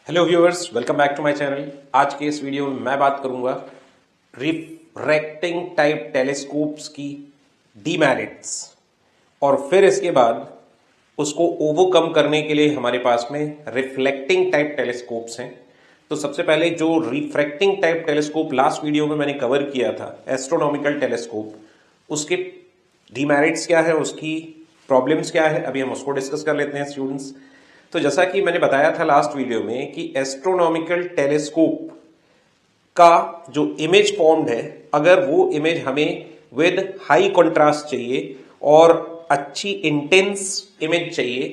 Hello viewers, welcome back to my channel. आज के इस वीडियो में मैं बात करूंगा रिफ्रैक्टिंग टाइप टेलीस्कोप्स की डीमेरिट्स और फिर इसके बाद उसको ओवरकम करने के लिए हमारे पास में रिफ्लेक्टिंग टाइप टेलीस्कोप्स हैं। तो सबसे पहले जो refracting type telescope last video में मैंने कवर किया था, एस्ट्रोनॉमिकल टेलीस्कोप, उसके डीमेरिट्स क्या है, उसकी प्रॉब्लम्स क्या है, अभी हम उसको डिस्कस कर लेते हैं स्टूडेंट्स। तो जैसा कि मैंने बताया था लास्ट वीडियो में कि एस्ट्रोनॉमिकल टेलीस्कोप का जो इमेज फॉर्म्ड है, अगर वो इमेज हमें विद हाई कंट्रास्ट चाहिए और अच्छी इंटेंस इमेज चाहिए,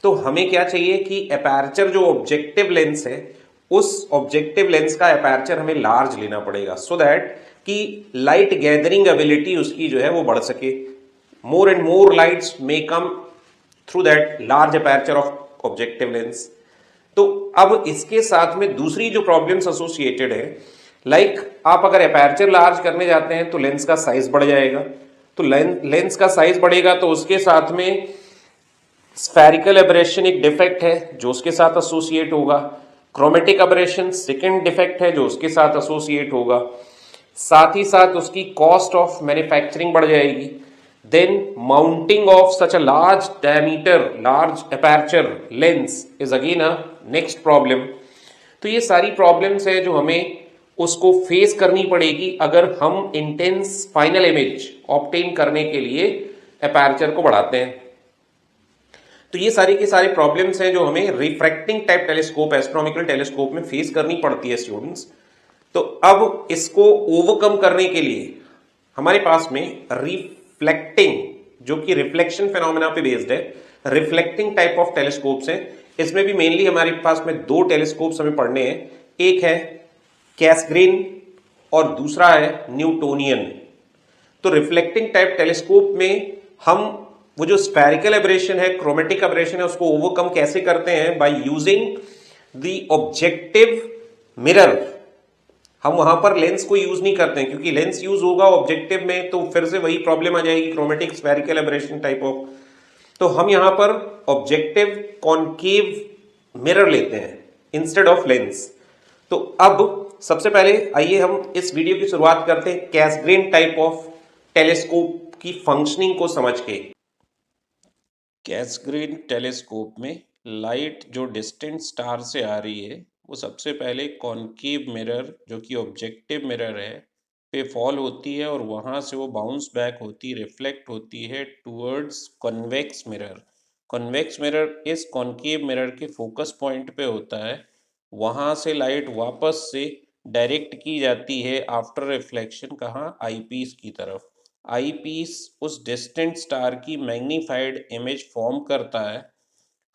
तो हमें क्या चाहिए कि एपर्चर जो ऑब्जेक्टिव लेंस है, उस ऑब्जेक्टिव लेंस का एपर्चर हमें लार्ज लेना पड़ेगा सो दैट कि लाइट गैदरिंग एबिलिटी उसकी जो है वो बढ़ सके। More and more lights may come through that large aperture of objective lens. तो अब इसके साथ में दूसरी जो प्रॉब्लम्स एसोसिएटेड है, लाइक आप अगर एपर्चर लार्ज करने जाते हैं तो लेंस का साइज बढ़ जाएगा। तो लेंस का साइज बढ़ेगा तो उसके साथ में स्फेरिकल एब्रेशन एक डिफेक्ट है जो उसके साथ एसोसिएट होगा। क्रोमेटिक एब्रेशन सेकेंड डिफेक्ट है जो उसके साथ एसोसिएट होगा। साथ ही साथ उसकी कॉस्ट ऑफ मैन्युफैक्चरिंग बढ़ जाएगी। Then mounting of such a large diameter, large aperture lens is again a next problem. तो ये सारी प्रॉब्लम्स है जो हमें उसको फेस करनी पड़ेगी अगर हम इंटेंस फाइनल इमेज ऑब्टेन करने के लिए अपर्चर को बढ़ाते हैं। तो ये सारी की सारी प्रॉब्लम्स हैं जो हमें refracting type telescope, astronomical telescope में फेस करनी पड़ती है स्टूडेंट्स। तो अब इसको ओवरकम करने के लिए हमारे पास में रिफ्लेक्टिंग, जो कि रिफ्लेक्शन फिनोमेना पे बेस्ड है, रिफ्लेक्टिंग टाइप ऑफ टेलीस्कोप्स हैं। इसमें भी मेनली हमारे पास में दो टेलीस्कोप्स हमें पढ़ने हैं, एक है कैसग्रेन और दूसरा है न्यूटोनियन। तो रिफ्लेक्टिंग टाइप टेलीस्कोप में हम वो जो स्फेरिकल एब्रेशन है, क्रोमेटिक एब्रेशन है, उसको ओवरकम कैसे करते हैं? By using the objective mirror. हम वहां पर लेंस को यूज नहीं करते हैं क्योंकि लेंस यूज होगा ऑब्जेक्टिव में तो फिर से वही प्रॉब्लम आ जाएगी, chromatic spherical aberration type of. तो हम यहां पर ऑब्जेक्टिव कॉन्केव मिरर लेते हैं इंस्टेड ऑफ लेंस। तो अब सबसे पहले आइए हम इस वीडियो की शुरुआत करते हैं कैसग्रेन टाइप ऑफ टेलीस्कोप की फंक्शनिंग को समझ के। कैसग्रेन टेलीस्कोप में लाइट जो डिस्टेंट स्टार से आ रही है वो सबसे पहले कॉन्केव मिरर, जो कि ऑब्जेक्टिव मिरर है, पे फॉल होती है और वहाँ से वो बाउंस बैक होती, रिफ्लेक्ट होती है towards convex mirror. Convex mirror इस कॉन्केव मिरर के फोकस पॉइंट पे होता है। वहाँ से लाइट वापस से डायरेक्ट की जाती है आफ्टर रिफ्लेक्शन, कहाँ? आईपीस की तरफ। आईपीस उस डिस्टेंट स्टार की मैग्नीफाइड इमेज फॉर्म करता है।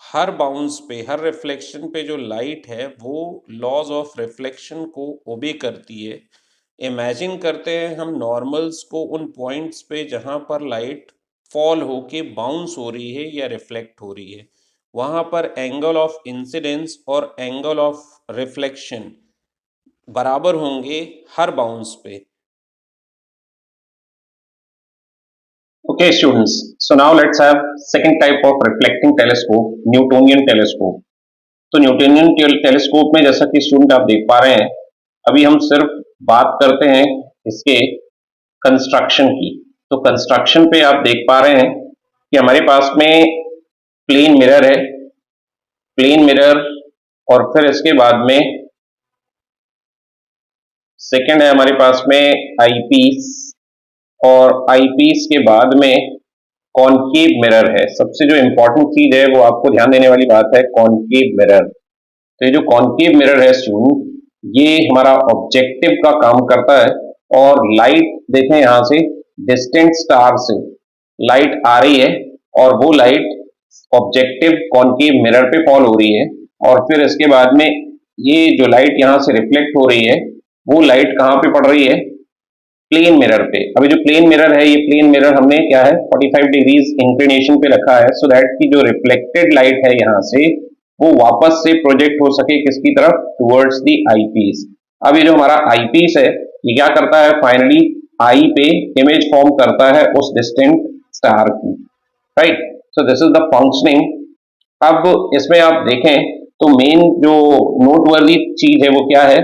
हर बाउंस पे, हर रिफ्लेक्शन पे जो लाइट है वो लॉज ऑफ रिफ्लेक्शन को ओबे करती है। इमेजिन करते हैं हम नॉर्मल्स को उन पॉइंट्स पे जहाँ पर लाइट फॉल होके बाउंस हो रही है या रिफ्लेक्ट हो रही है। वहाँ पर एंगल ऑफ इंसिडेंस और एंगल ऑफ रिफ्लेक्शन बराबर होंगे हर बाउंस पे। Okay, students. So now let's have second type of reflecting telescope, Newtonian telescope. तो न्यूटोनियन टेलीस्कोप में जैसा कि स्टूडेंट आप देख पा रहे हैं, अभी हम सिर्फ बात करते हैं इसके कंस्ट्रक्शन की। तो कंस्ट्रक्शन पे आप देख पा रहे हैं कि हमारे पास में प्लेन मिरर है, प्लेन मिरर, और फिर इसके बाद में सेकंड है हमारे पास में आईपीस, और आईपीस के बाद में कॉनकेव मिरर है। सबसे जो इंपॉर्टेंट चीज है वो आपको ध्यान देने वाली बात है, कॉनकेव मिरर। तो ये जो कॉनकेव मिरर है स्टूडेंट, ये हमारा ऑब्जेक्टिव का काम करता है। और लाइट देखें, यहाँ से डिस्टेंट स्टार से लाइट आ रही है और वो लाइट ऑब्जेक्टिव कॉनकेव मिरर पे फॉल हो रही है, और फिर इसके बाद में ये जो लाइट यहाँ से रिफ्लेक्ट हो रही है वो लाइट कहाँ पे पड़ रही है? प्लेन मिरर पे। अभी जो प्लेन मिरर है, ये प्लेन मिरर हमने क्या है 45 डिग्रीज इंक्लिनेशन पे रखा है, सो दैट की जो रिफ्लेक्टेड लाइट है यहाँ से वो वापस से प्रोजेक्ट हो सके किसकी तरफ? Towards the eyepiece. अब ये जो हमारा आईपीस है, ये क्या करता है? फाइनली आई पे इमेज फॉर्म करता है उस डिस्टेंट स्टार की, right? So this is the functioning. अब इसमें आप देखें तो मेन जो नोटवर्दी चीज है वो क्या है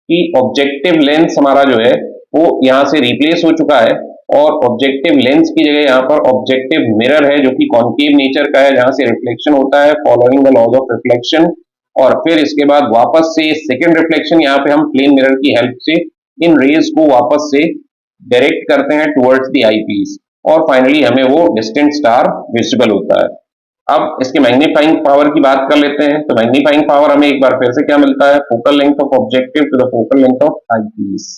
कि ऑब्जेक्टिव लेंस हमारा जो है वो यहाँ से रिप्लेस हो चुका है और ऑब्जेक्टिव लेंस की जगह यहाँ पर ऑब्जेक्टिव मिरर है जो कि कॉन्केव नेचर का है, जहां से रिफ्लेक्शन होता है following the laws of reflection. और फिर इसके बाद वापस से सेकंड रिफ्लेक्शन यहाँ पे हम प्लेन मिरर की हेल्प से इन रेज को वापस से डायरेक्ट करते हैं टुवर्ड्स द आईपीस और फाइनली हमें वो डिस्टेंट स्टार विजिबल होता है। अब इसके मैग्नीफाइंग पावर की बात कर लेते हैं। तो मैग्नीफाइंग पावर हमें एक बार फिर से क्या मिलता है, focal length of objective to the focal length of eyepiece.